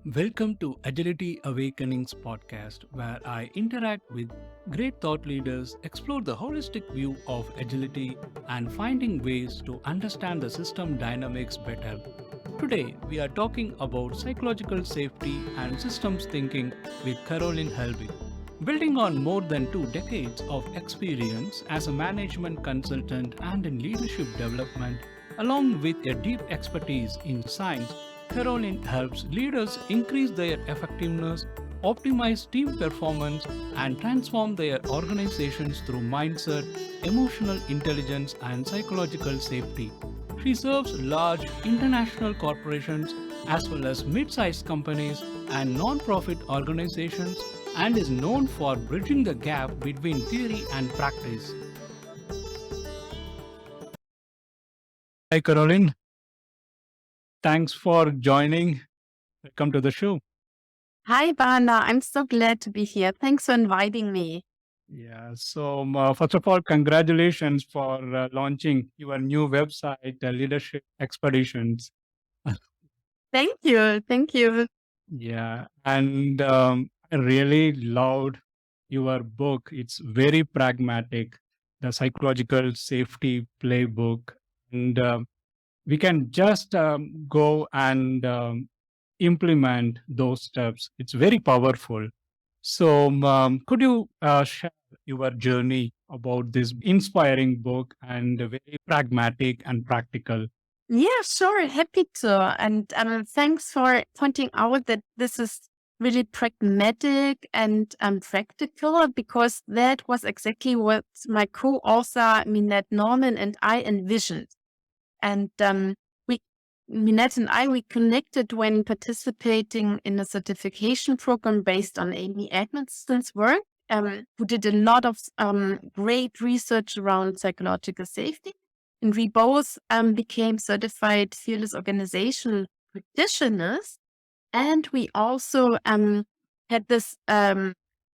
Welcome to Agility Awakenings podcast, where I interact with great thought leaders, explore the holistic view of agility, and finding ways to understand the system dynamics better. Today, we are talking about psychological safety and systems thinking with Karolin Helbig. Building on more than 2 decades of experience as a management consultant and in leadership development, along with a deep expertise in science, Karolin helps leaders increase their effectiveness, optimize team performance, and transform their organizations through mindset, emotional intelligence, and psychological safety. She serves large international corporations as well as mid sized companies and non profit organizations and is known for bridging the gap between theory and practice. Hi, Caroline. Thanks for joining. Welcome to the show. Hi, Bana. I'm so glad to be here. Thanks for inviting me. Yeah, so first of all, congratulations for launching your new website, Leadership Expeditions. Thank you. Thank you. Yeah, and I really loved your book. It's very pragmatic, the psychological safety playbook. And we can just go and implement those steps. It's very powerful. So, could you share your journey about this inspiring book and very pragmatic and practical? Yeah, sure. Happy to. And thanks for pointing out that this is really pragmatic and practical because that was exactly what my co-author, Minette Norman, and I envisioned. And we, Minette and I, we connected when participating in a certification program based on Amy Edmondson's work, who did a lot of great research around psychological safety. And we both became certified fearless organizational practitioners. And we also had this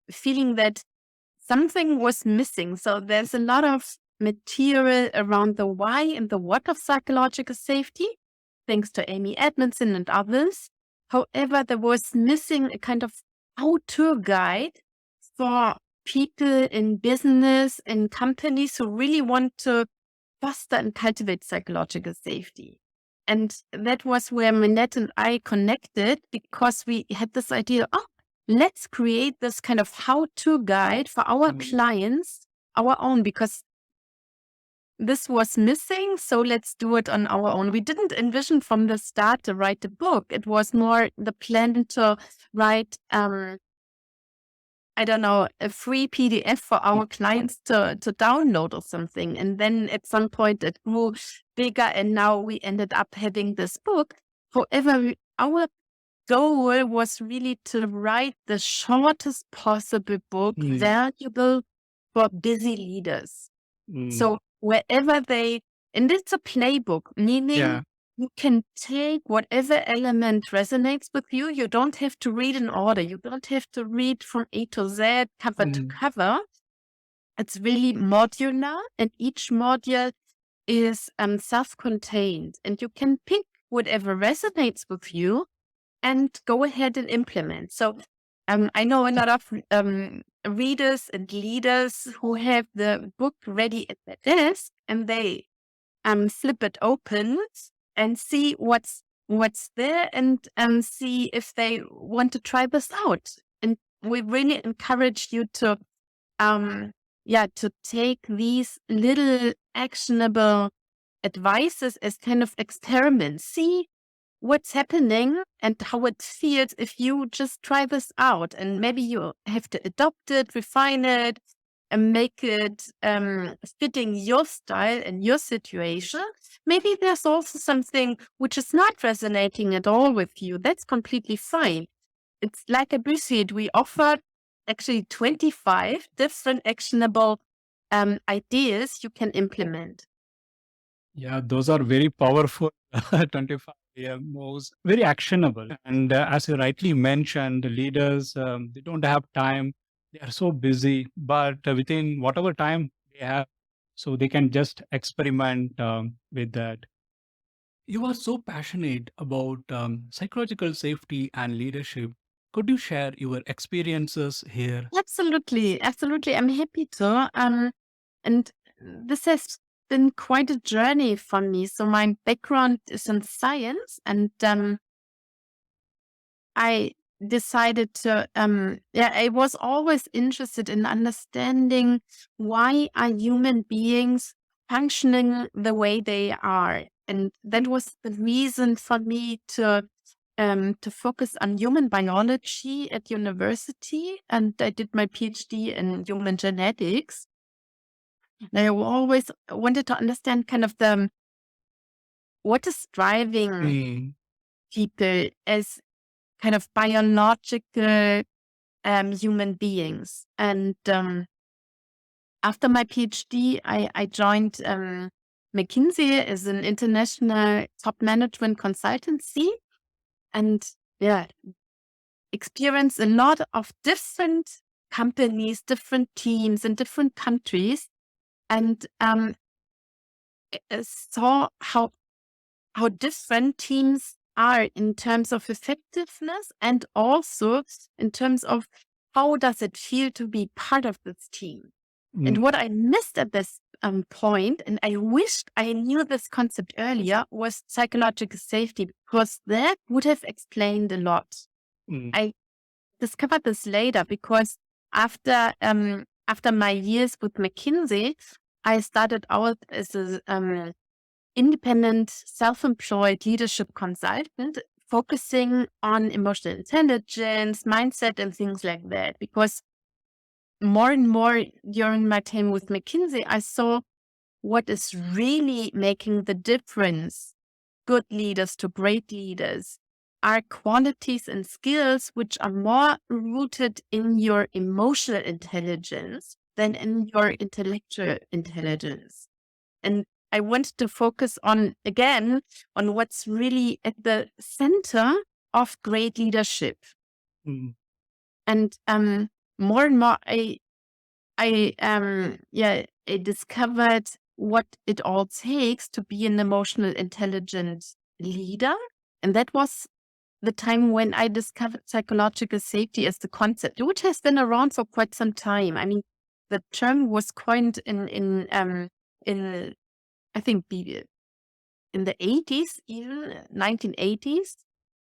feeling that something was missing. So there's a lot of material around the why and the what of psychological safety, thanks to Amy Edmondson and others. However, there was missing a kind of how-to guide for people in business and companies who really want to foster and cultivate psychological safety. And that was where Minette and I connected because we had this idea, let's create this kind of how-to guide for our clients, our own, because this was missing. So let's do it on our own. We didn't envision from the start to write a book. It was more the plan to write, I don't know, a free PDF for our clients to download or something. And then at some point it grew bigger and now we ended up having this book. However, our goal was really to write the shortest possible book, valuable for busy leaders. So wherever and it's a playbook, meaning you can take whatever element resonates with you. You don't have to read in order. You don't have to read from A to Z, cover to cover. It's really modular, and each module is self-contained, and you can pick whatever resonates with you and go ahead and implement. So I know a lot of readers and leaders who have the book ready at their desk, and they flip it open and see what's there and see if they want to try this out. And we really encourage you to to take these little actionable advices as kind of experiments. See what's happening and how it feels if you just try this out. And maybe you have to adopt it, refine it, and make it fitting your style and your situation. Maybe there's also something which is not resonating at all with you. That's completely fine. It's like I said, we offer actually 25 different actionable ideas you can implement. Yeah, those are very powerful 25 moves, very actionable. And as you rightly mentioned, the leaders, they don't have time. They are so busy, but within whatever time they have, so they can just experiment with that. You are so passionate about psychological safety and leadership. Could you share your experiences here? Absolutely, absolutely. I'm happy to. And this has been quite a journey for me. So my background is in science, and I decided to, yeah, I was always interested in understanding why are human beings functioning the way they are. And that was the reason for me to focus on human biology at university. And I did my PhD in human genetics. And I always wanted to understand kind of what is driving Mm, people as kind of biological human beings. And after my PhD, I joined McKinsey as an international top management consultancy, and yeah, experienced a lot of different companies, different teams in different countries, and saw how different teams are in terms of effectiveness and also in terms of how does it feel to be part of this team. And mm, what I missed at this point, and I wished I knew this concept earlier, was psychological safety, because that would have explained a lot. mm, I discovered this later because after my years with McKinsey, I started out as a independent, self-employed leadership consultant, focusing on emotional intelligence, mindset, and things like that. Because more and more during my time with McKinsey, I saw what is really making the difference. Good leaders to great leaders are qualities and skills which are more rooted in your emotional intelligence than in your intellectual intelligence. And I want to focus on, again, on what's really at the center of great leadership. mm, And more and more, I discovered what it all takes to be an emotional intelligent leader. And that was the time when I discovered psychological safety as the concept, which has been around for quite some time. I mean, the term was coined in I think in the 80s, even 1980s.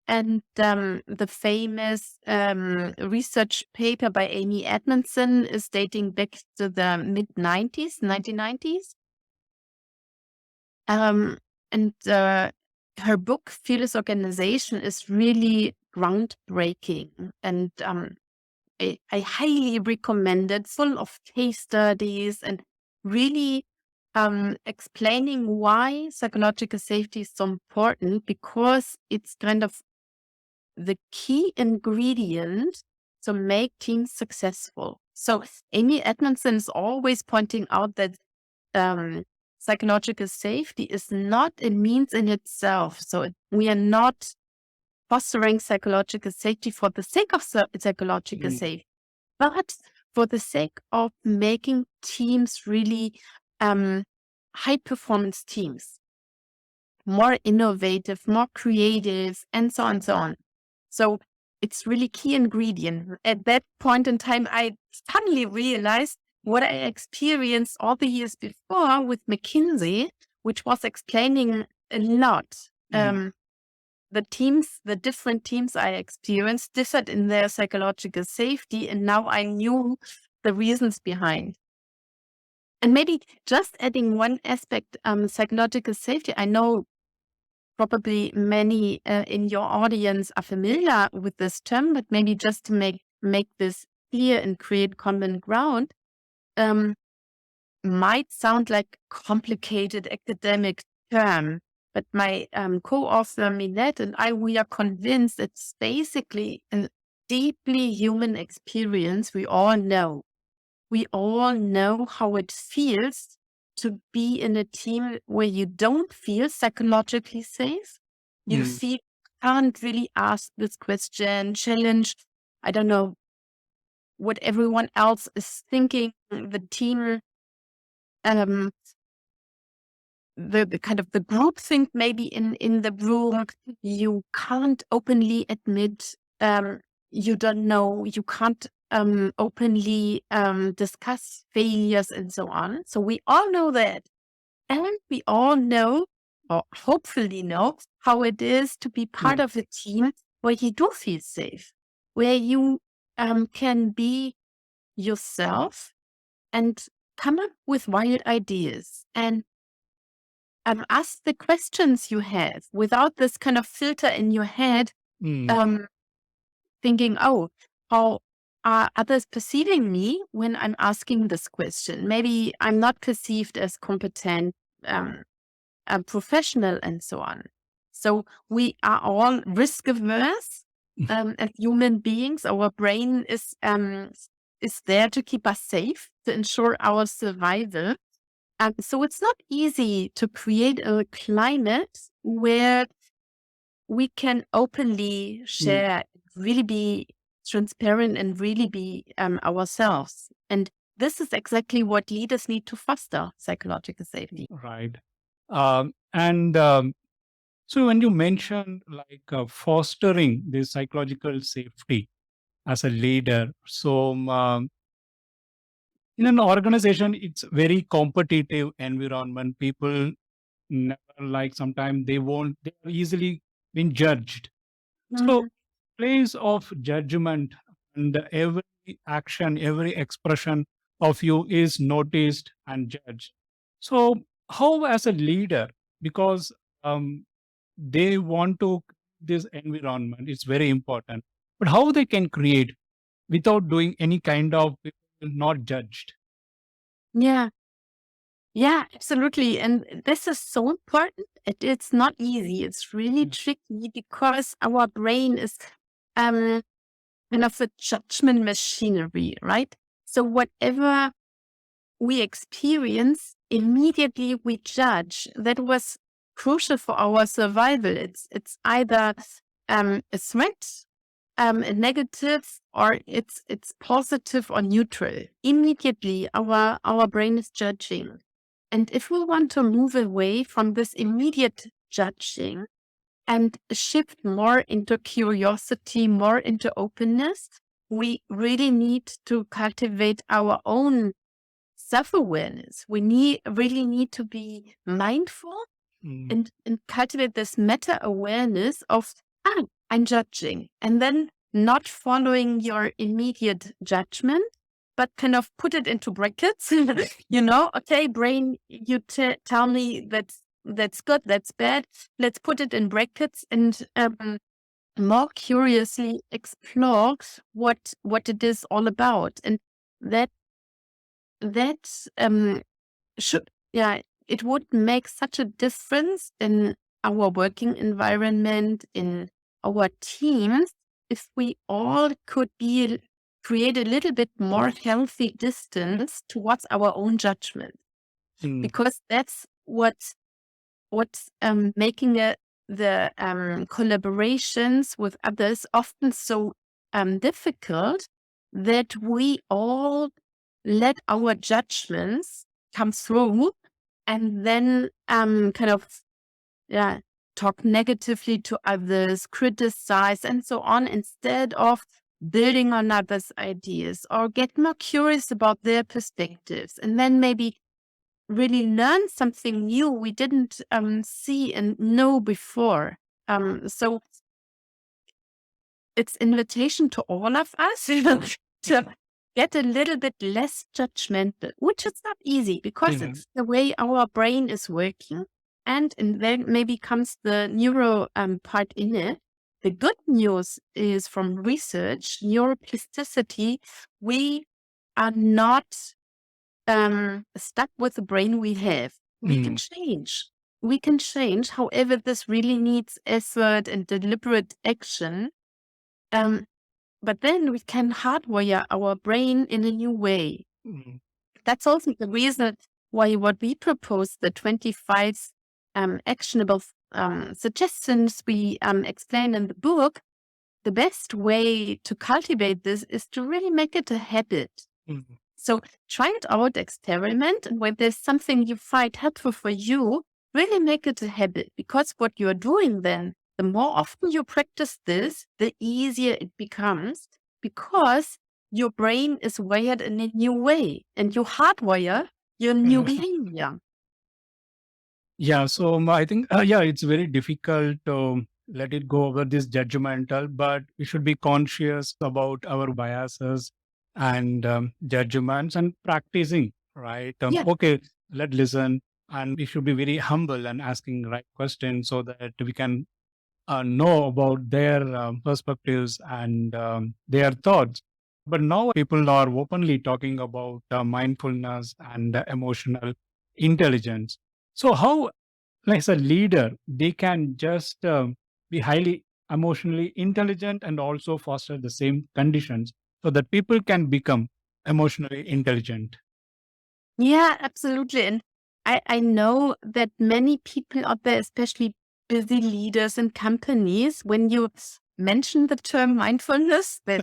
And the famous research paper by Amy Edmondson is dating back to the mid 90s, 1990s. And her book, Fearless Organization, is really groundbreaking. And I highly recommend it, full of case studies and really explaining why psychological safety is so important, because it's kind of the key ingredient to make teams successful. So Amy Edmondson is always pointing out that psychological safety is not a means in itself. So we are not fostering psychological safety for the sake of psychological mm, safety, but for the sake of making teams really high performance teams, more innovative, more creative, and so on and so on. So it's really key ingredient. At that point in time, I suddenly realized what I experienced all the years before with McKinsey, which was explaining a lot. mm. The different teams I experienced differed in their psychological safety, and now I knew the reasons behind. And maybe just adding one aspect, psychological safety. I know probably many in your audience are familiar with this term, but maybe just to make this clear and create common ground, um, might sound like complicated academic term. But my co-author Minette and I, we are convinced it's basically a deeply human experience. We all know how it feels to be in a team where you don't feel psychologically safe. You Mm, feel can't really ask this question, challenge, I don't know, what everyone else is thinking. The team um, the kind of the groupthink maybe in the room. You can't openly admit you don't know. You can't openly discuss failures and so on. So we all know that. And we all know, or hopefully know, how it is to be part of a team where you do feel safe, where you can be yourself and come up with wild ideas and ask the questions you have without this kind of filter in your head, thinking, oh, how are others perceiving me when I'm asking this question? Maybe I'm not perceived as competent, a professional, and so on. So we are all risk averse as human beings. Our brain is there to keep us safe, to ensure our survival. So it's not easy to create a climate where we can openly share, really be transparent, and really be ourselves. And this is exactly what leaders need to foster psychological safety. Right. And so when you mentioned fostering this psychological safety as a leader, so in an organization, it's very competitive environment. People never sometimes they are easily being judged. So place of judgment and every action, every expression of you is noticed and judged. So how as a leader, because they want to this environment, it's very important, but how they can create without doing any kind of not judged. Yeah. Yeah, absolutely. And this is so important. It's not easy. It's really tricky because our brain is kind of a judgment machinery, right? So whatever we experience, immediately we judge. That was crucial for our survival. It's either a threat, a negative, or it's positive or neutral. Immediately our brain is judging. And if we want to move away from this immediate judging and shift more into curiosity, more into openness, we really need to cultivate our own self-awareness. We really need to be mindful and cultivate this meta-awareness of, I'm judging, and then not following your immediate judgment, but kind of put it into brackets. Okay, brain, you tell me that's good, that's bad. Let's put it in brackets and more curiously explore what it is all about. And that should, it would make such a difference in our working environment, in our teams, if we all could create a little bit more healthy distance towards our own judgment, because that's what's making the collaborations with others often so difficult, that we all let our judgments come through and then talk negatively to others, criticize, and so on, instead of building on others' ideas or get more curious about their perspectives, and then maybe really learn something new we didn't see and know before. So it's invitation to all of us to get a little bit less judgmental, which is not easy because it's the way our brain is working. And then maybe comes the neuro part in it. The good news is, from research, neuroplasticity, we are not stuck with the brain we have. We can change. We can change. However, this really needs effort and deliberate action. But then we can hardwire our brain in a new way. That's also the reason why what we propose, the 25 actionable suggestions we explain in the book, the best way to cultivate this is to really make it a habit. So try it out, experiment, and when there's something you find helpful for you, really make it a habit, because what you're doing then, the more often you practice this, the easier it becomes, because your brain is wired in a new way and you hardwire your new behavior. Yeah, so I think, yeah, it's very difficult to let it go over this judgmental, but we should be conscious about our biases and judgments and practicing, right? Yeah. Okay, let listen, and we should be very humble and asking right questions so that we can know about their perspectives and their thoughts. But now people are openly talking about mindfulness and emotional intelligence. So, how, as a leader, they can just be highly emotionally intelligent and also foster the same conditions so that people can become emotionally intelligent? Yeah, absolutely. And I know that many people out there, especially busy leaders in companies, when you mention the term mindfulness, they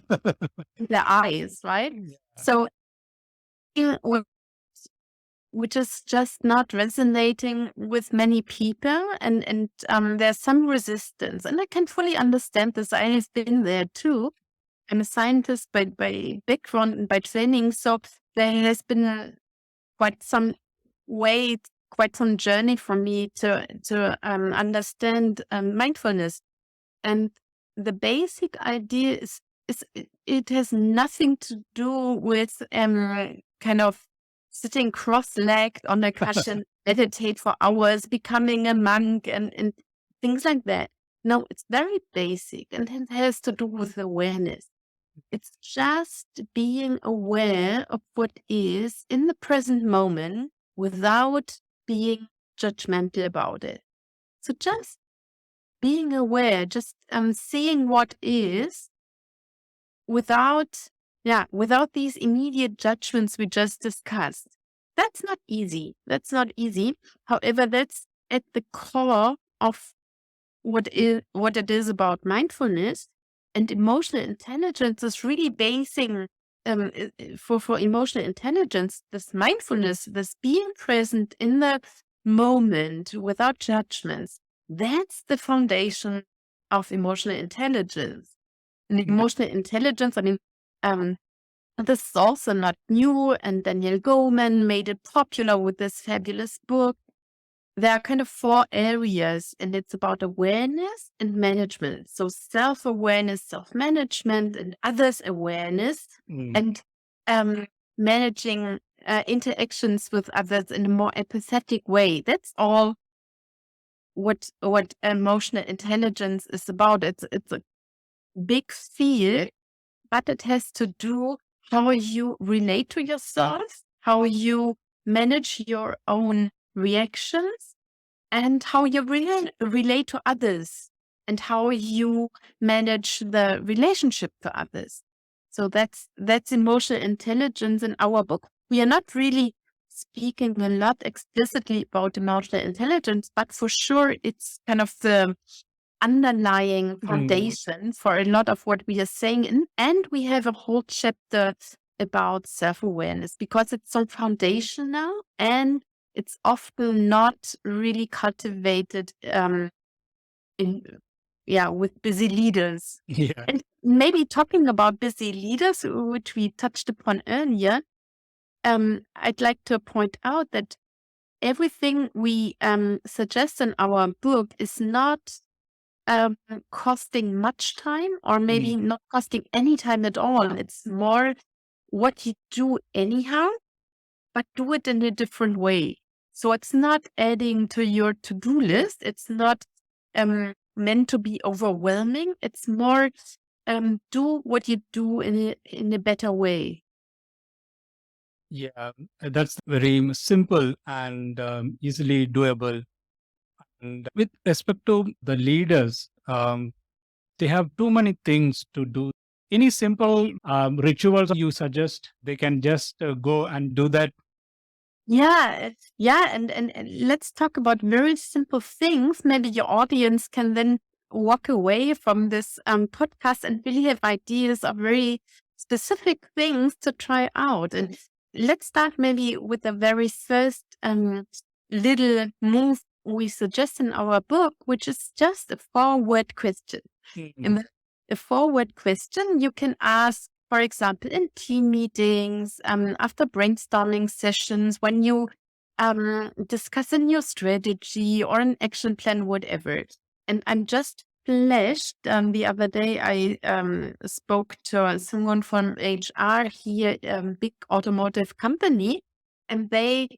their eyes, right? Yeah. So, which is just not resonating with many people, and there's some resistance, and I can fully understand this. I have been there too. I'm a scientist by background and by training, so there has been quite some way, quite some journey for me to understand mindfulness. And the basic idea is it has nothing to do with kind of sitting cross-legged on a cushion, meditate for hours, becoming a monk, and things like that. No, it's very basic, and it has to do with awareness. It's just being aware of what is in the present moment without being judgmental about it. So just being aware, just seeing what is without, without these immediate judgments we just discussed. That's not easy. That's not easy. However, that's at the core of what it is about mindfulness. And emotional intelligence is really basing for emotional intelligence, this mindfulness, this being present in the moment without judgments. That's the foundation of emotional intelligence. And emotional intelligence, I mean, um, this is also not new, and Daniel Goleman made it popular with this fabulous book. There are kind of four areas, and it's about awareness and management. So self-awareness, self-management, and others awareness, Mm. and managing interactions with others in a more empathetic way. That's all what emotional intelligence is about. It's a big field, but it has to do how you relate to yourself, how you manage your own reactions, and how you relate to others, and how you manage the relationship to others. So that's emotional intelligence in our book. We are not really speaking a lot explicitly about emotional intelligence, but for sure it's kind of the underlying foundation for a lot of what we are saying. And we have a whole chapter about self-awareness because it's so foundational, and it's often not really cultivated in with busy leaders. Yeah. And maybe talking about busy leaders, which we touched upon earlier, I'd like to point out that everything we suggest in our book is not costing much time, or maybe not costing any time at all. It's more what you do anyhow, but do it in a different way. So it's not adding to your to-do list. It's not meant to be overwhelming. It's more do what you do in a better way. Yeah, that's very simple and easily doable. And with respect to the leaders, they have too many things to do. Any simple rituals you suggest they can just go and do that? Yeah, and let's talk about very simple things. Maybe your audience can then walk away from this podcast and really have ideas of very specific things to try out. And let's start maybe with the very first little move we suggest in our book, which is just a 4-word question. In a 4-word question, you can ask, for example, in team meetings, after brainstorming sessions, when you discuss a new strategy or an action plan, whatever. And I'm just flashed. The other day, I spoke to someone from HR here, big automotive company, and they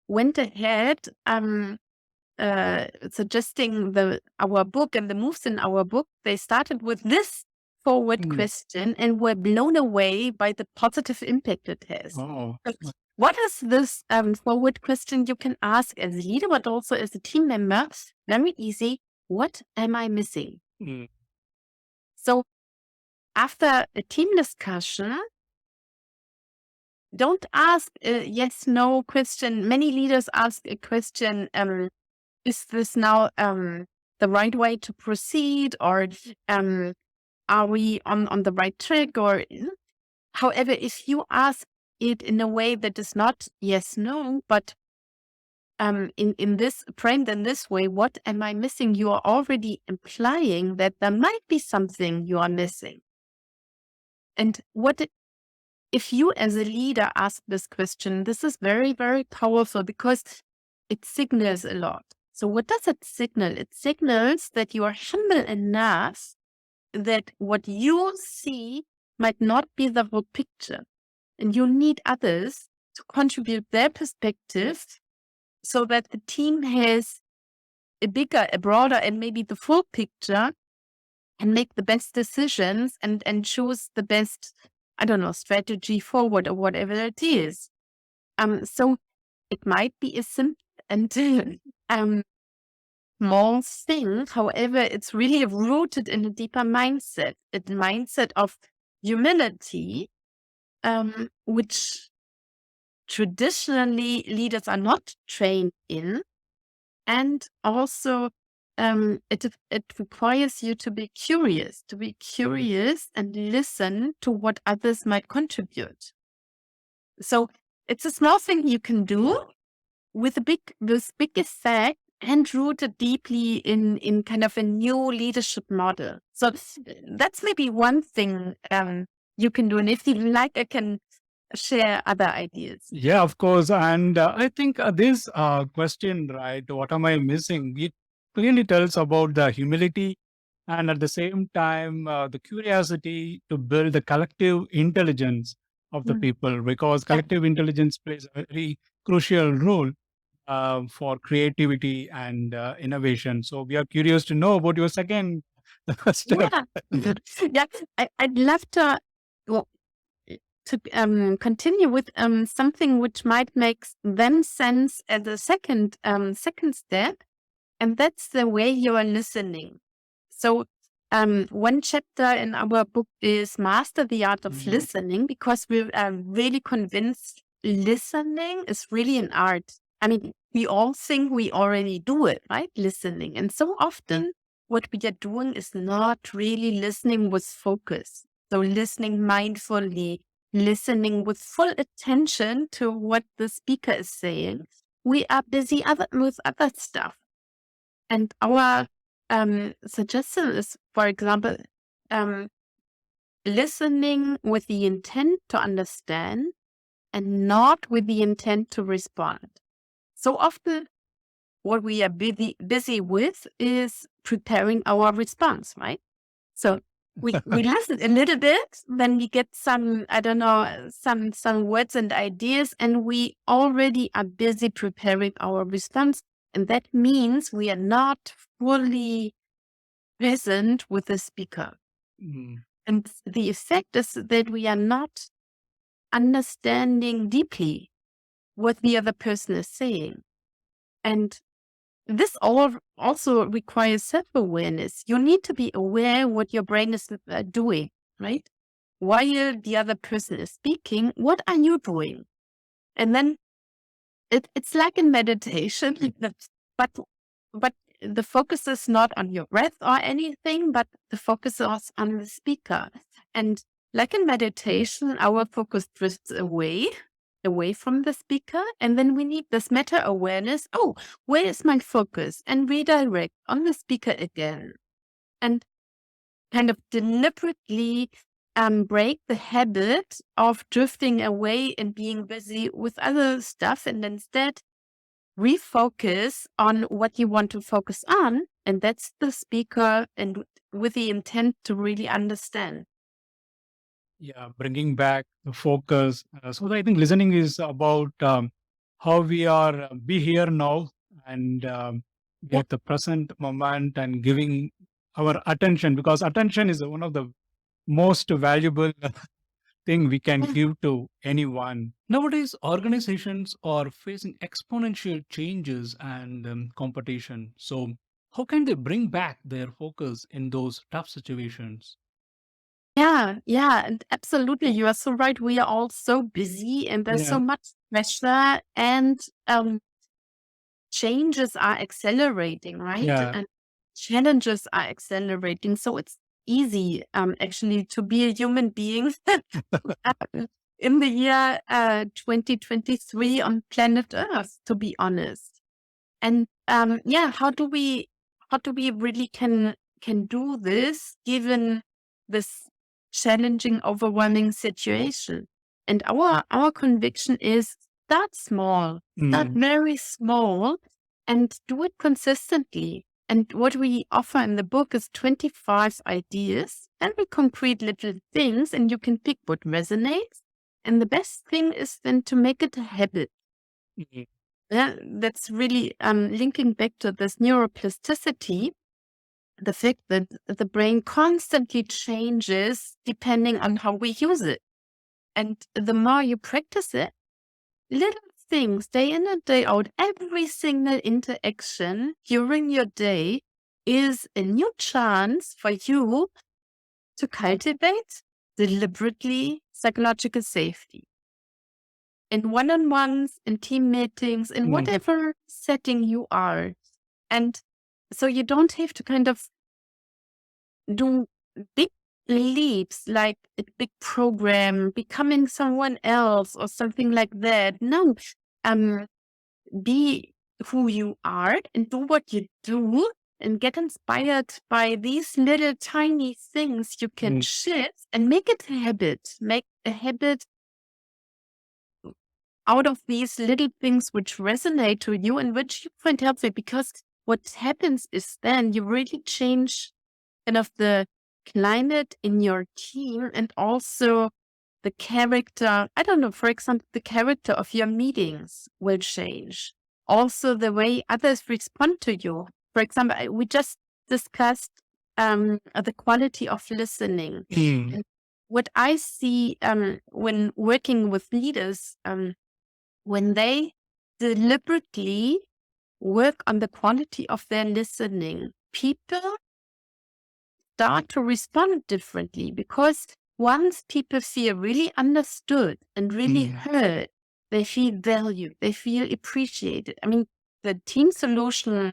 went ahead suggesting our book and the moves in our book. They started with this forward question and were blown away by the positive impact it has. Oh, So what is this forward question you can ask as a leader, but also as a team member? Very easy. What am I missing? So after a team discussion, don't ask a yes, no question. Many leaders ask a question, is this now the right way to proceed, or are we on the right track? Or however, if you ask it in a way that is not yes, no, but in this framed in this way, what am I missing? You are already implying that there might be something you are missing. And if you as a leader ask this question, this is very, very powerful because it signals a lot. So what does it signal? It signals that you are humble enough that what you see might not be the whole picture. And you need others to contribute their perspective so that the team has a bigger, a broader, and maybe the full picture, and make the best decisions and choose the best, I don't know, strategy forward or whatever it is. So it might be a simple and small thing. However, it's really rooted in a deeper mindset, a mindset of humility, which traditionally leaders are not trained in. And also, it requires you to be curious and listen to what others might contribute. So it's a small thing you can do with this big effect and rooted deeply in kind of a new leadership model. So that's maybe one thing you can do. And if you like, I can share other ideas. Yeah, of course. And I think this question, right, what am I missing? It clearly tells about the humility and at the same time, the curiosity to build the collective intelligence of the people, because collective intelligence plays a very crucial role for creativity and innovation. So we are curious to know about your second step. Yeah, yeah. I'd love to well, continue with something which might make then sense as a second step, and that's the way you are listening. So one chapter in our book is Master the Art of Listening, because we're really convinced listening is really an art. I mean, we all think we already do it, right? Listening. And so often what we are doing is not really listening with focus. So listening mindfully, listening with full attention to what the speaker is saying. We are busy with other stuff. And our suggestion is, for example, listening with the intent to understand and not with the intent to respond. So often, what we are busy with is preparing our response, right? So we listen a little bit, then we get some, I don't know, some words and ideas, and we already are busy preparing our response. And that means we are not fully present with the speaker. And the effect is that we are not understanding deeply what the other person is saying. And this also requires self-awareness. You need to be aware what your brain is doing, right? While the other person is speaking, what are you doing? And then it's like in meditation, but the focus is not on your breath or anything, but the focus is on the speaker. And like in meditation, our focus drifts away away from the speaker. And then we need this meta awareness. Oh, where is my focus? And redirect on the speaker again. And kind of deliberately break the habit of drifting away and being busy with other stuff, and instead refocus on what you want to focus on. And that's the speaker, and with the intent to really understand. Yeah, bringing back the focus. So I think listening is about how we are be here now and be Yeah. at the present moment and giving our attention, because attention is one of the most valuable thing we can give to anyone. Nowadays, organizations are facing exponential changes and competition. So, how can they bring back their focus in those tough situations? Yeah, and absolutely. You are so right. We are all so busy and there's so Yeah, much pressure, and changes are accelerating, right? yeah. And challenges are accelerating. So it's easy actually to be a human being in the year 2023 on planet Earth, to be honest. And yeah, how do we really can do this given this challenging, overwhelming situation? And our conviction is start Mm, very small, and do it consistently. And what we offer in the book is 25 ideas, very concrete little things, and you can pick what resonates. And the best thing is then to make it a habit. mm, Yeah, that's really linking back to this neuroplasticity, the fact that the brain constantly changes depending on how we use it. And the more you practice it, little things day in and day out, every single interaction during your day is a new chance for you to cultivate deliberately psychological safety in one-on-ones, in team meetings, in mm, whatever setting you are. And so you don't have to kind of do big leaps like a big program, becoming someone else or something like that. No, um, be who you are and do what you do and get inspired by these little tiny things you can mm. shift and make it a habit. Make a habit out of these little things which resonate to you and which you find helpful, because what happens is then you really change kind of the climate in your team, and also the character. I don't know, for example, the character of your meetings will change. Also, the way others respond to you. For example, we just discussed the quality of listening. Mm, And what I see when working with leaders, when they deliberately work on the quality of their listening, people start to respond differently, because once people feel really understood and really mm, heard, they feel valued, they feel appreciated. I mean, the team solution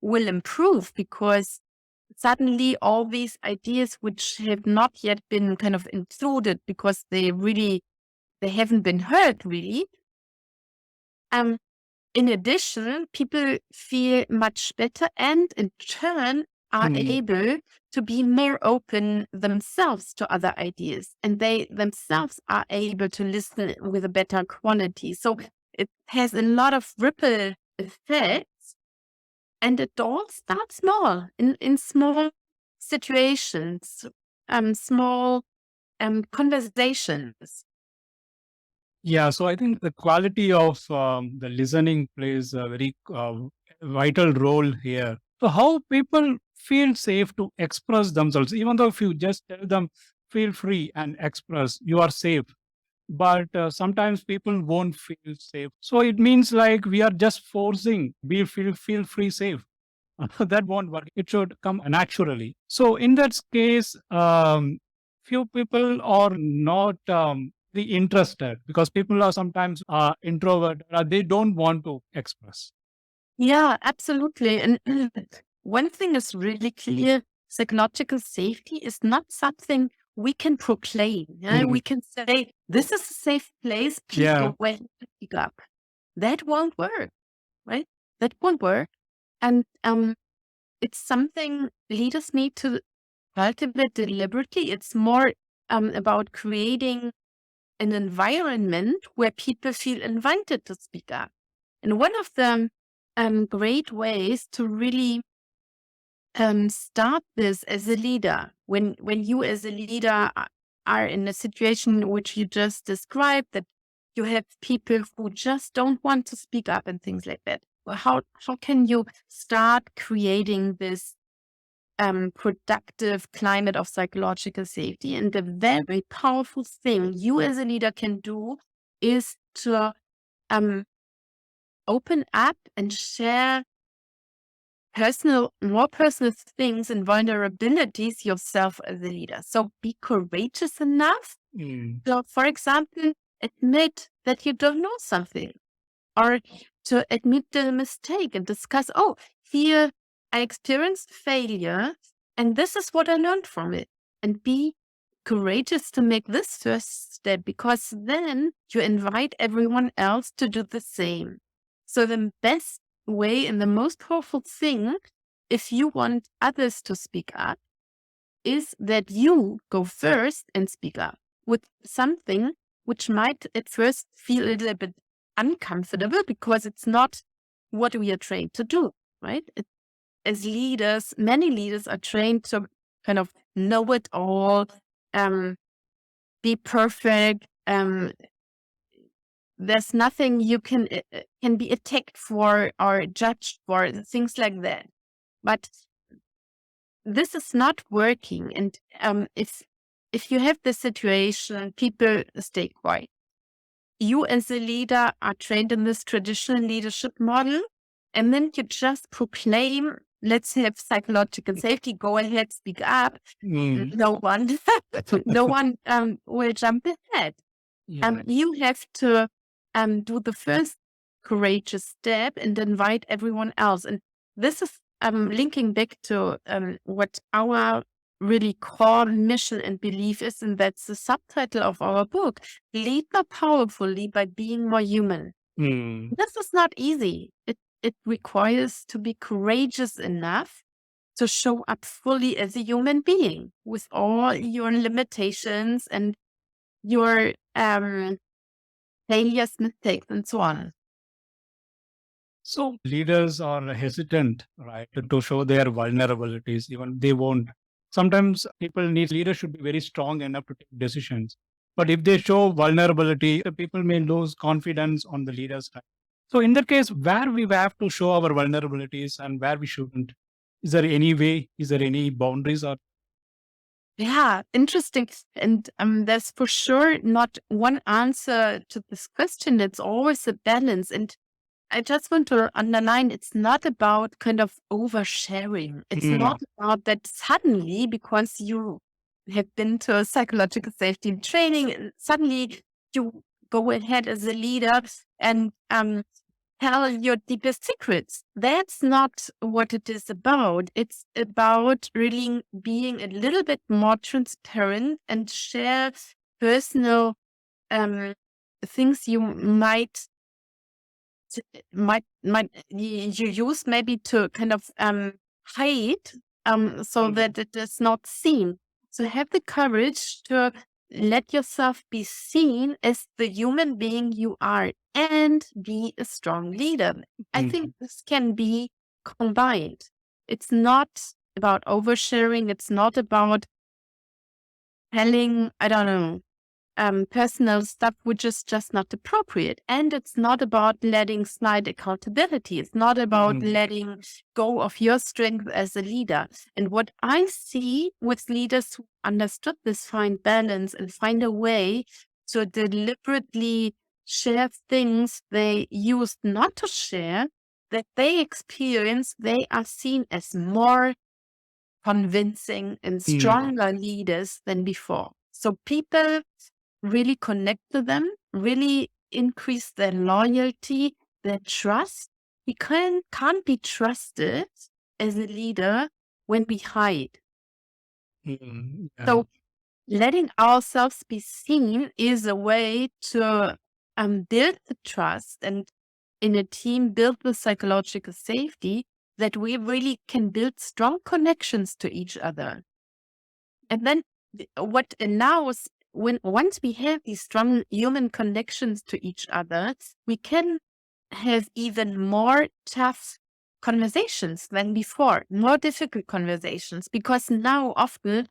will improve because suddenly all these ideas which have not yet been kind of included because they haven't been heard really. Um, in addition, people feel much better and in turn are mm. able to be more open themselves to other ideas, and they themselves are able to listen with a better quality. So it has a lot of ripple effects, and it all starts small in small situations, small conversations. Yeah, so I think the quality of the listening plays a very vital role here. So, how people feel safe to express themselves, even though if you just tell them, feel free and express, you are safe. But sometimes people won't feel safe. So, it means like we are just forcing, feel free, safe. That won't work. It should come naturally. So in that case, few people are not the interested, because people are sometimes introvert. They don't want to express. Yeah, absolutely. And one thing is really clear: psychological safety is not something we can proclaim, we can say, this is a safe place, please go away and speak up. That won't work, right? That won't work. And it's something leaders need to cultivate deliberately. It's more about creating an environment where people feel invited to speak up. And one of the great ways to really start this as a leader, when you as a leader are in a situation which you just described, that you have people who just don't want to speak up and things like that. Well, how can you start creating this productive climate of psychological safety? And the very powerful thing you as a leader can do is to open up and share more personal things and vulnerabilities yourself as a leader. So be courageous enough. So, for example, admit that you don't know something, or to admit the mistake and discuss, oh, here I experienced failure and this is what I learned from it. And be courageous to make this first step, because then you invite everyone else to do the same. So the best way and the most powerful thing, if you want others to speak up, is that you go first and speak up with something which might at first feel a little bit uncomfortable, because it's not what we are trained to do, right? As leaders, many leaders are trained to kind of know it all, be perfect. There's nothing you can be attacked for or judged for, things like that. But this is not working. And if you have this situation, people stay quiet. You as a leader are trained in this traditional leadership model, and then you just proclaim, let's have psychological safety, go ahead, speak up. No one will jump ahead. You have to do the first courageous step and invite everyone else. And this is linking back to what our really core mission and belief is, and that's the subtitle of our book: lead more powerfully by being more human. This is not easy. It requires to be courageous enough to show up fully as a human being with all your limitations and your failures, mistakes, and so on. So leaders are hesitant, right, to show their vulnerabilities. Even they won't. Sometimes people need leaders should be very strong enough to take decisions. But if they show vulnerability, the people may lose confidence on the leader's side. So in that case, where we have to show our vulnerabilities and where we shouldn't, is there any way? Is there any boundaries? Or Yeah, interesting. And there's for sure not one answer to this question. It's always a balance. And I just want to underline, it's not about kind of oversharing. It's not about that suddenly, because you have been to a psychological safety training, and suddenly you go ahead as a leader and tell your deepest secrets. That's not what it is about. It's about really being a little bit more transparent and share personal things you might you use maybe to kind of hide, so that it is not seen. So have the courage to let yourself be seen as the human being you are and be a strong leader. I think this can be combined. It's not about oversharing. It's not about telling, I don't know, personal stuff which is just not appropriate. And it's not about letting slide accountability. It's not about letting go of your strength as a leader. And what I see with leaders who understood this fine balance and find a way to deliberately share things they used not to share, that they experience, they are seen as more convincing and stronger leaders than before. So people really connect to them, really increase their loyalty, their trust. We can't be trusted as a leader when we hide. So letting ourselves be seen is a way to build the trust and in a team build the psychological safety that we really can build strong connections to each other. And then what allows once we have these strong human connections to each other, we can have even more tough conversations than before, more difficult conversations, because now often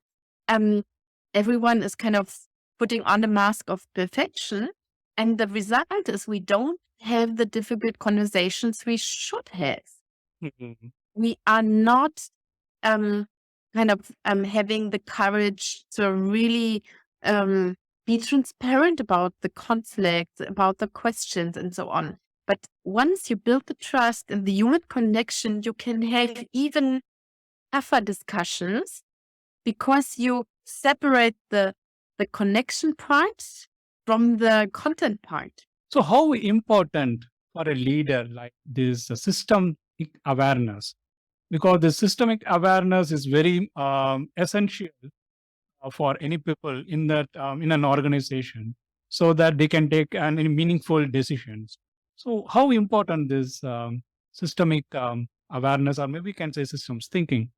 everyone is kind of putting on the mask of perfection. And the result is we don't have the difficult conversations we should have. Mhm. We are not having the courage to really be transparent about the conflict, about the questions, and so on. But once you build the trust and the human connection, you can have even tougher discussions because you separate the connection part from the content part. So, how important for a leader like this systemic awareness? Because the systemic awareness is very essential for any people in that in an organization, so that they can take any meaningful decisions. So, how important this systemic awareness, or maybe we can say systems thinking?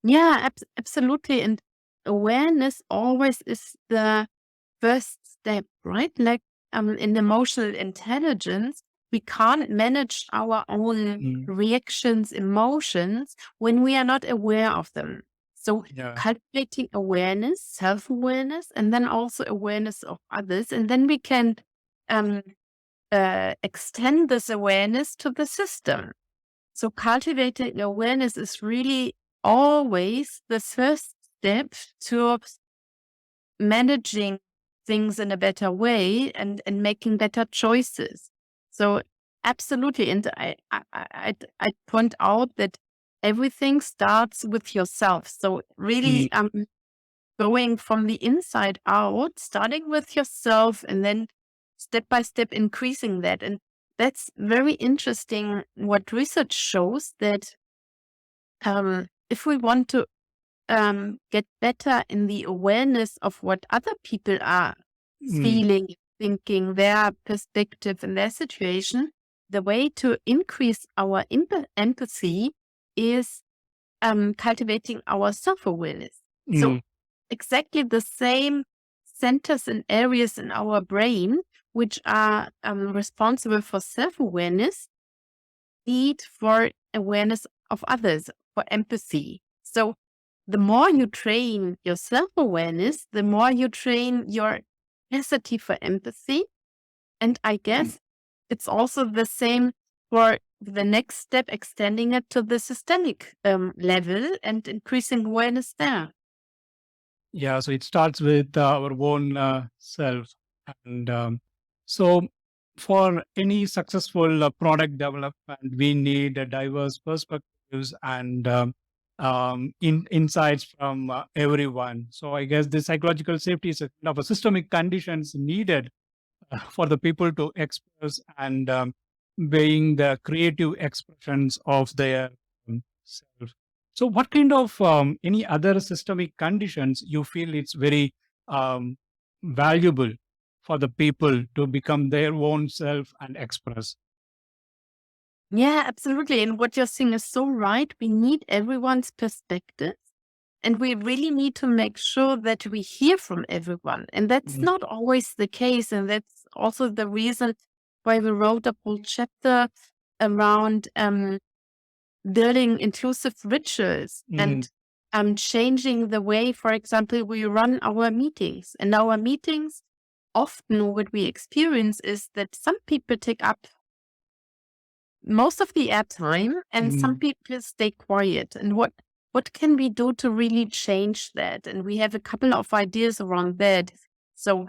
Yeah, absolutely. And awareness always is the first step, right? Like in emotional intelligence, we can't manage our own Mm, reactions, emotions when we are not aware of them. So yeah. cultivating awareness, self-awareness, and then also awareness of others. And then we can um, extend this awareness to the system. So cultivating awareness is really always the first step to managing things in a better way and making better choices. So absolutely. And I'd point out that everything starts with yourself. So Mm, really going from the inside out, starting with yourself and then step by step increasing that. And that's very interesting what research shows that if we want to get better in the awareness of what other people are mm, feeling, thinking, their perspective and their situation, the way to increase our empathy is cultivating our self awareness. So, mm, exactly the same centers and areas in our brain, which are responsible for self awareness, need for awareness of others, for empathy. So, the more you train your self awareness, the more you train your capacity for empathy. And I mm. guess it's also the same for the next step, extending it to the systemic level and increasing awareness there. Yeah, so it starts with our own self. And so, for any successful product development, we need a diverse perspectives and insights from everyone. So, I guess the psychological safety is a kind of a systemic conditions needed for the people to express and being the creative expressions of their self. So, what kind of any other systemic conditions you feel it's very valuable for the people to become their own self and express? Yeah, absolutely. And what you're saying is so right. We need everyone's perspective. And we really need to make sure that we hear from everyone. And that's Mm, not always the case. And that's also the reason why we wrote a whole chapter around building inclusive rituals mm, and changing the way, for example, we run our meetings. And our meetings, often what we experience is that some people take up most of the airtime and some mm. people stay quiet. And what can we do to really change that? And we have a couple of ideas around that. So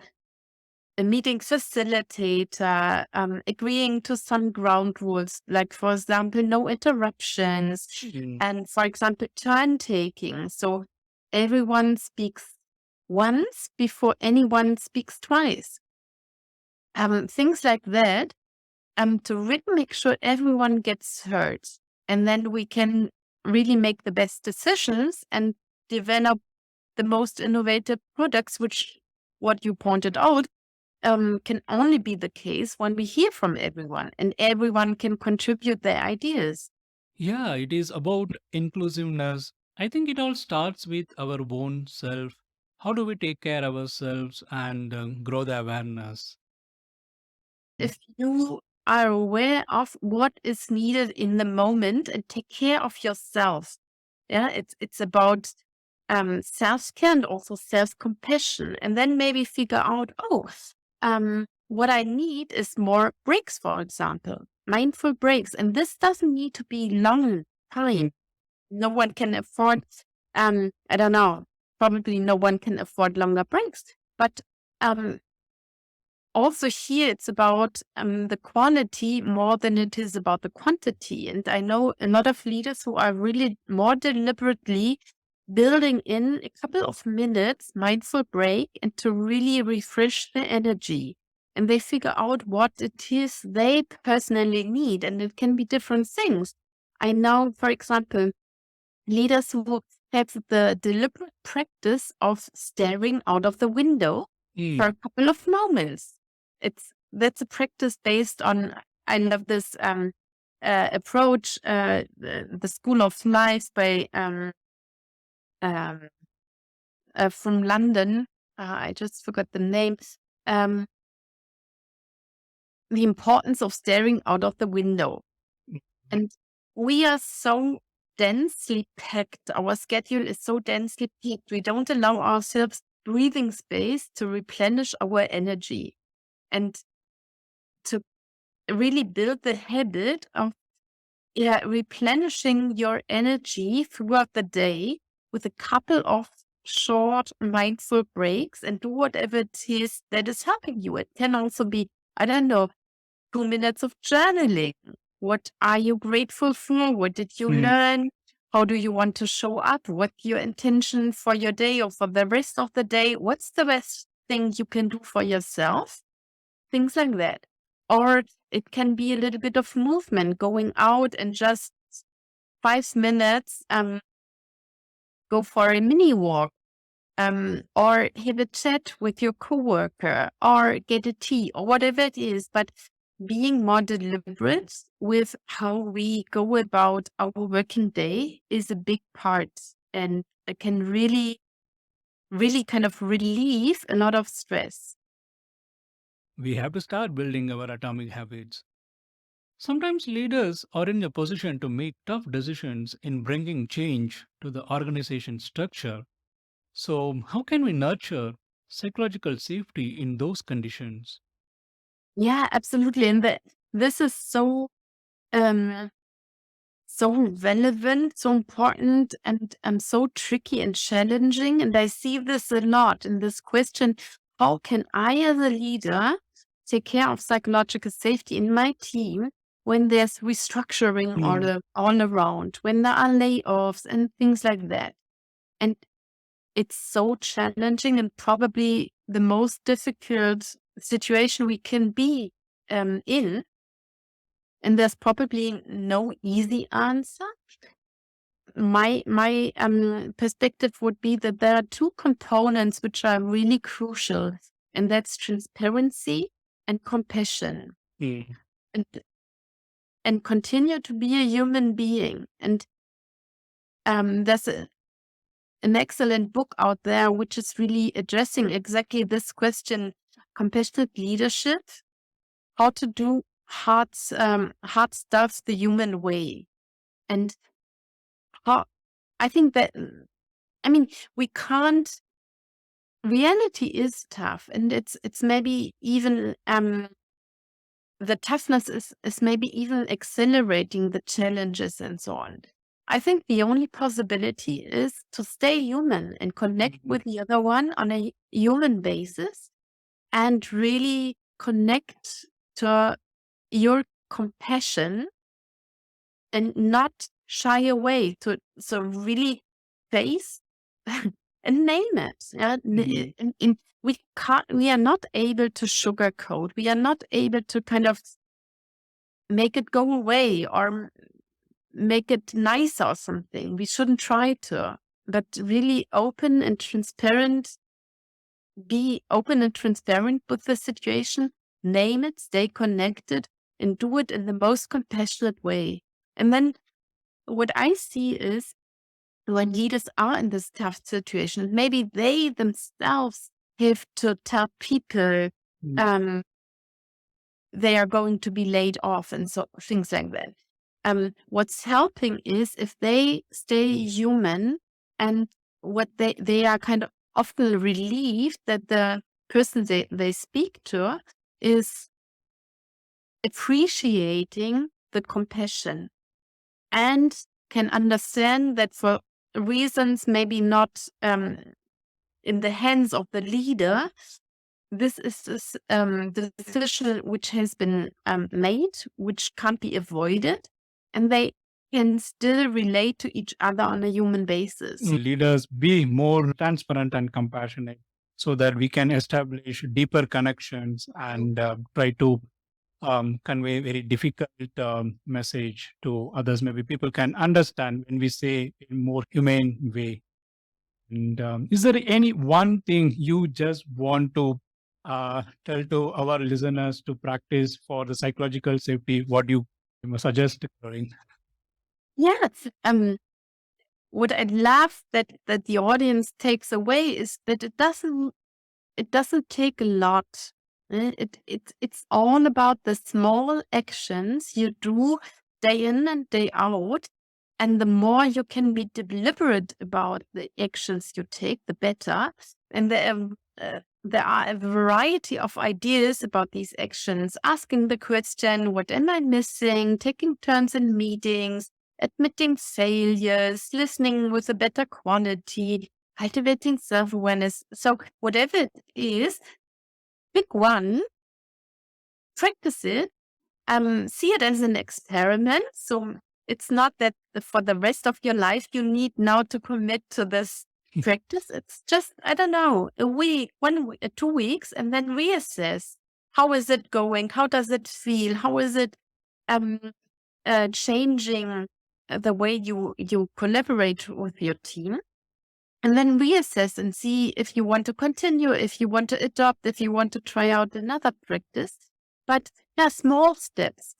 a meeting facilitator, agreeing to some ground rules, like for example, no interruptions, Mm. and for example, turn taking. So everyone speaks once before anyone speaks twice. Things like that, to really make sure everyone gets heard. And then we can really make the best decisions and develop the most innovative products, which what you pointed out, can only be the case when we hear from everyone and everyone can contribute their ideas. Yeah, it is about inclusiveness. I think it all starts with our own self. How do we take care of ourselves and grow the awareness? If you are aware of what is needed in the moment and take care of yourself, yeah, it's about self-care and also self-compassion, and then maybe figure out, oh, what I need is more breaks, for example, mindful breaks, and this doesn't need to be long time. No one can afford, I don't know, probably no one can afford longer breaks, but um, also here it's about the quality more than it is about the quantity. And I know a lot of leaders who are really more deliberately building in a couple of minutes mindful break and to really refresh their energy. And they figure out what it is they personally need. And it can be different things. I know, for example, leaders who have the deliberate practice of staring out of the window for a couple of moments. That's a practice based on, I love this approach, the School of Life by um, from London. I just forgot the name. Um, the importance of staring out of the window. And we are so densely packed. Our schedule is so densely packed. We don't allow ourselves breathing space to replenish our energy and to really build the habit of replenishing your energy throughout the day with a couple of short mindful breaks and do whatever it is that is helping you. It can also be, I don't know, 2 minutes of journaling. What are you grateful for? What did you learn? How do you want to show up? What's your intention for your day or for the rest of the day? What's the best thing you can do for yourself? Things like that. Or it can be a little bit of movement, going out and just 5 minutes, go for a mini walk, or have a chat with your coworker, or get a tea, or whatever it is. But being more deliberate with how we go about our working day is a big part, and it can really, really kind of relieve a lot of stress. We have to start building our atomic habits. Sometimes leaders are in a position to make tough decisions in bringing change to the organization structure. So, how can we nurture psychological safety in those conditions? Yeah, absolutely. And this is um, so relevant, so important, and so tricky and challenging. And I see this a lot in this question: how can I, as a leader, take care of psychological safety in my team when there's restructuring all around, when there are layoffs and things like that? And it's so challenging and probably the most difficult situation we can be in. And there's probably no easy answer. My perspective would be that there are two components which are really crucial, and that's transparency and compassion. And continue to be a human being. And there's an excellent book out there which is really addressing exactly this question: compassionate leadership, how to do hard stuff the human way. And how I think that, I mean, we can't, reality is tough, and it's maybe even the toughness is maybe even accelerating the challenges and so on. I think the only possibility is to stay human and connect with the other one on a human basis and really connect to your compassion and not shy away to, so really face and name it. Yeah? We are not able to sugarcoat. We are not able to kind of make it go away or make it nice or something. We shouldn't try to. but really open and transparent. Be open and transparent with the situation, name it, stay connected, and do it in the most compassionate way. And then what I see is when leaders are in this tough situation, maybe they themselves have to tell people they are going to be laid off and so things like that. What's helping is if they stay human, and what they are kind of often relieved that the person they speak to is appreciating the compassion and can understand that for reasons maybe not in the hands of the leader, this is the decision which has been made, which can't be avoided, and they can still relate to each other on a human basis. Leaders be more transparent and compassionate so that we can establish deeper connections and try to convey very difficult message to others. Maybe people can understand when we say in more humane way. And is there any one thing you just want to tell to our listeners to practice for the psychological safety? What you suggest, Karolin? Yes. What I love that the audience takes away is that it doesn't take a lot. It's all about the small actions you do day in and day out. And the more you can be deliberate about the actions you take, the better. And there are a variety of ideas about these actions, asking the question, what am I missing? Taking turns in meetings, admitting failures, listening with a better quality, cultivating self-awareness. So whatever it is, pick one, practice it, see it as an experiment. So it's not that for the rest of your life you need now to commit to this practice. It's just, I don't know, a week, 2 weeks, and then reassess. How is it going? How does it feel? How is it changing the way you collaborate with your team? And then reassess and see if you want to continue, if you want to adopt, if you want to try out another practice. But yeah, small steps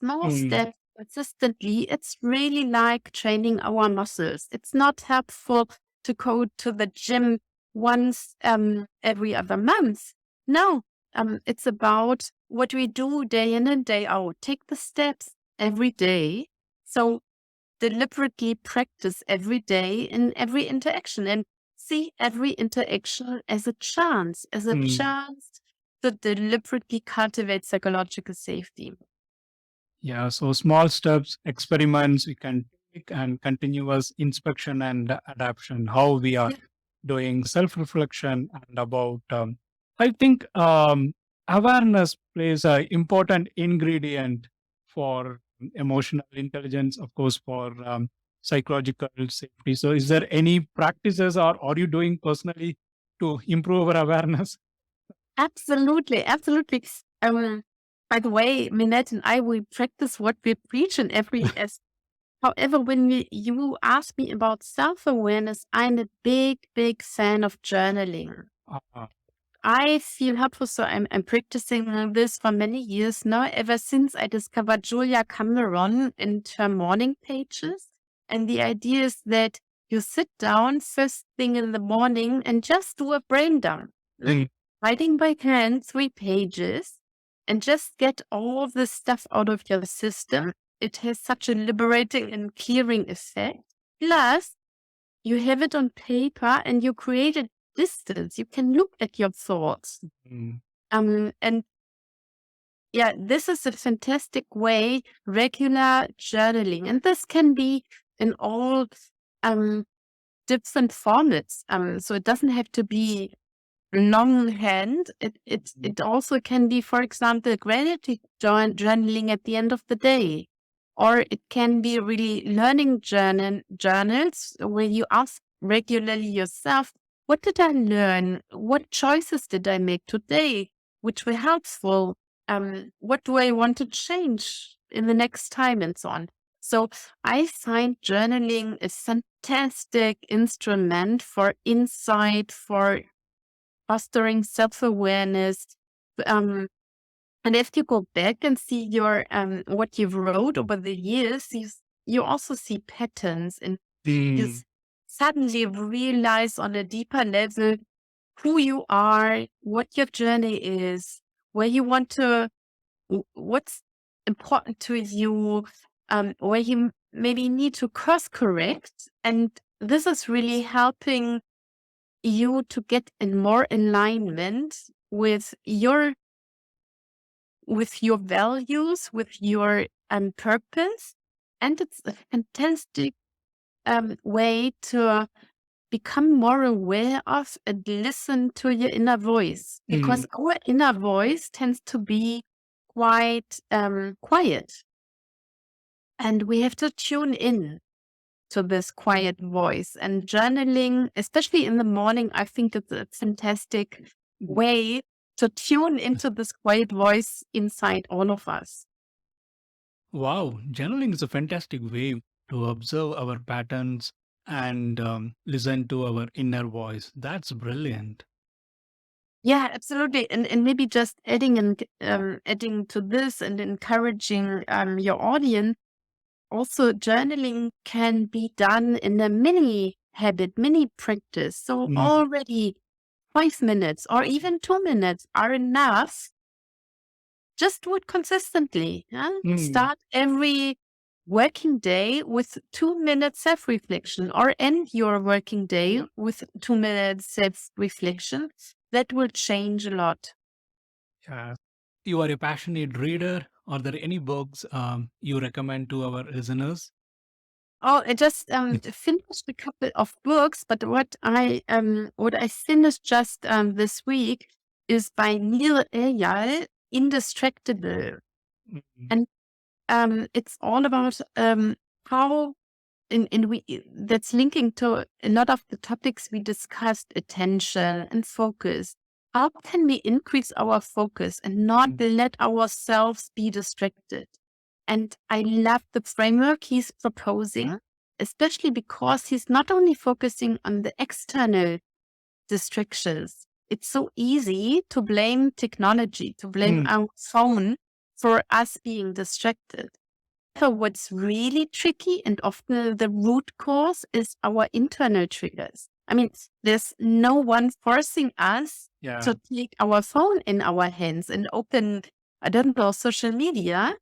consistently. It's really like training our muscles. It's not helpful to go to the gym once every other month. No, it's about what we do day in and day out. Take the steps every day. So deliberately practice every day in every interaction and see every interaction as a chance to deliberately cultivate psychological safety. Yeah, so small steps, experiments we can take, and continuous inspection and adaptation, how we are doing self-reflection and about, I think awareness plays an important ingredient for emotional intelligence, of course, for psychological safety. So is there any practices or are you doing personally to improve our awareness? Absolutely, absolutely. By the way, Minette and I, we practice what we preach in every as. However, when you ask me about self-awareness, I'm a big, big fan of journaling. I feel helpful, so I'm practicing this for many years now, ever since I discovered Julia Cameron and her morning pages. And the idea is that you sit down first thing in the morning and just do a brain dump. Writing by hand, 3 pages, and just get all the stuff out of your system. It has such a liberating and clearing effect. Plus, you have it on paper and you create a distance. You can look at your thoughts. And yeah, this is a fantastic way, regular journaling. And this can be in all different formats. So it doesn't have to be longhand. It also can be, for example, gratitude journaling at the end of the day. Or it can be really learning journals where you ask regularly yourself, what did I learn? What choices did I make today which were helpful? What do I want to change in the next time, and so on. So I find journaling a fantastic instrument for insight, for fostering self-awareness. Um, and if you go back and see your what you've wrote over the years, you also see patterns, and you Mm. suddenly realize on a deeper level who you are, what your journey is, where you want to, what's important to you, where you maybe need to course correct. And this is really helping you to get in more alignment with your values, with your purpose. And it's a fantastic way to become more aware of and listen to your inner voice, because Mm. our inner voice tends to be quite quiet, and we have to tune in to this quiet voice. And journaling, especially in the morning, I think it's a fantastic way to tune into this quiet voice inside all of us. Wow, journaling is a fantastic way to observe our patterns and listen to our inner voice. That's brilliant. Yeah, absolutely. And maybe just adding to this and encouraging your audience. Also, journaling can be done in a mini habit, mini practice. So Mm. already 5 minutes or even 2 minutes are enough. Just do it consistently. Yeah? Mm. Start every working day with 2 minutes self reflection, or end your working day with 2 minutes self reflection. That will change a lot. Yeah. You are a passionate reader. Are there any books you recommend to our listeners? Oh, I just finished a couple of books, but what I finished just this week is by Neil Eyal, Indestructible, Mm. and it's all about how in we that's linking to a lot of the topics we discussed: attention and focus. How can we increase our focus and not Mm. let ourselves be distracted? And I love the framework he's proposing, especially because he's not only focusing on the external distractions. It's so easy to blame technology, to blame Mm. our phone for us being distracted. So what's really tricky and often the root cause is our internal triggers. I mean, there's no one forcing us Yeah. to take our phone in our hands and open, I don't know, social media.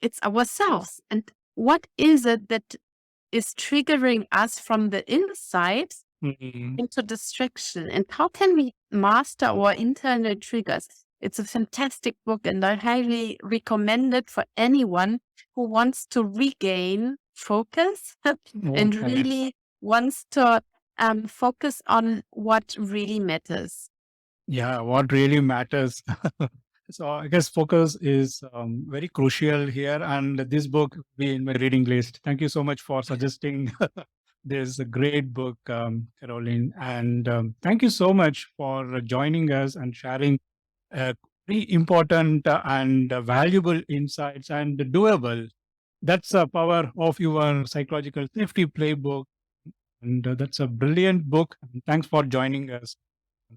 It's ourselves. And what is it that is triggering us from the inside Mm. into distraction? And how can we master our internal triggers? It's a fantastic book, and I highly recommend it for anyone who wants to regain focus and Okay. really wants to focus on what really matters. Yeah, what really matters. So I guess focus is very crucial here, and this book will be in my reading list. Thank you so much for suggesting this great book, Caroline, and thank you so much for joining us and sharing very important and valuable insights and doable. That's the power of your psychological safety playbook, and that's a brilliant book. Thanks for joining us,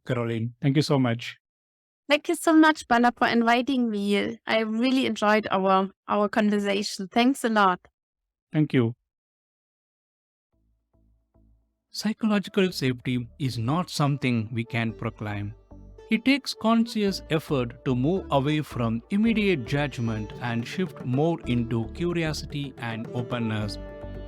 Caroline. Thank you so much. Thank you so much, Bala, for inviting me. I really enjoyed our conversation. Thanks a lot. Thank you. Psychological safety is not something we can proclaim. It takes conscious effort to move away from immediate judgment and shift more into curiosity and openness,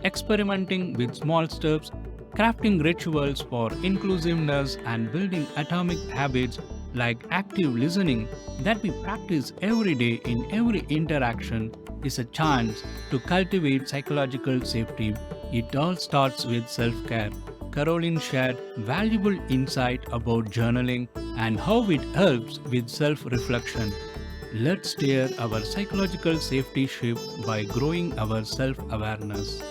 experimenting with small steps, crafting rituals for inclusiveness, and building atomic habits like active listening that we practice every day in every interaction is a chance to cultivate psychological safety. It all starts with self care. Karolin shared valuable insight about journaling and how it helps with self reflection. Let's steer our psychological safety ship by growing our self awareness.